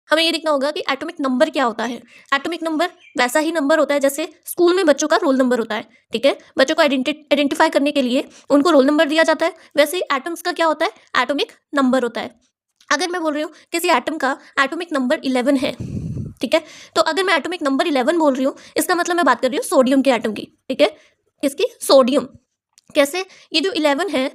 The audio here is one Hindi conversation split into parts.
हमें ये देखना होगा कि एटॉमिक नंबर क्या होता है। एटॉमिक नंबर वैसा ही नंबर होता है जैसे स्कूल में बच्चों का रोल नंबर होता है, ठीक है। बच्चों को आइडेंटिफाई करने के लिए उनको रोल नंबर दिया जाता है, वैसे ही एटम्स का क्या होता है, एटॉमिक नंबर होता है। अगर मैं बोल रही हूँ किसी एटम का एटॉमिक नंबर 11 है, ठीक है, तो अगर मैं एटॉमिक नंबर 11 बोल रही हूँ, इसका मतलब मैं बात कर रही हूँ सोडियम के एटम की, ठीक है। किसकी? सोडियम। कैसे? ये जो 11 है,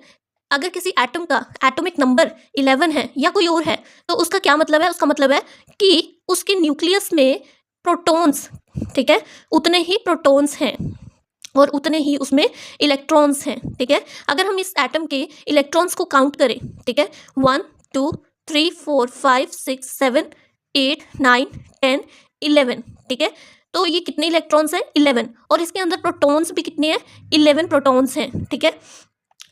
अगर किसी एटम का एटॉमिक नंबर 11 है या कोई और है, तो उसका क्या मतलब है? उसका मतलब है कि उसके न्यूक्लियस में प्रोटॉन्स, ठीक है, उतने ही प्रोटॉन्स हैं और उतने ही उसमें इलेक्ट्रॉन्स हैं, ठीक है। अगर हम इस एटम के इलेक्ट्रॉन्स को काउंट करें, ठीक है, 1 2 3 4 5 6 7 8 9 10 11, ठीक है, तो ये कितने इलेक्ट्रॉन्स हैं? 11। और इसके अंदर प्रोटॉन्स भी कितने हैं? 11 प्रोटॉन्स हैं, ठीक है।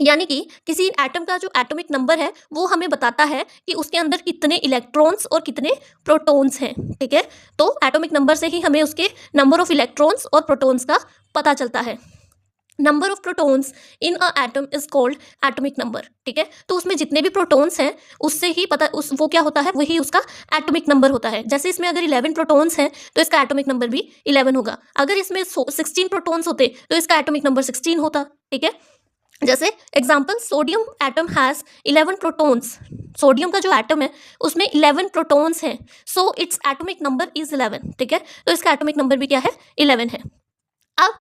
यानी कि किसी एटम का जो एटॉमिक नंबर है वो हमें बताता है कि उसके अंदर कितने इलेक्ट्रॉन्स और कितने प्रोटॉन्स हैं, ठीक है। तो एटॉमिक नंबर से ही हमें उसके नंबर ऑफ इलेक्ट्रॉन्स और प्रोटॉन्स का पता चलता है। Number of protons in a atom is called atomic number, ठीक है। तो उसमें जितने भी प्रोटॉन्स हैं उससे ही पता उस वो क्या होता है, वही उसका एटॉमिक नंबर होता है। जैसे इसमें अगर 11 प्रोटॉन्स हैं तो इसका एटॉमिक नंबर भी 11 होगा। अगर इसमें 16 प्रोटॉन्स होते तो इसका एटॉमिक नंबर 16 होता, ठीक है। जैसे example, sodium atom has 11 protons. Sodium का जो एटम है उसमें 11 प्रोटॉन्स हैं, so its atomic number is 11, ठीक है। तो इसका एटॉमिक नंबर भी क्या है? 11 है। अब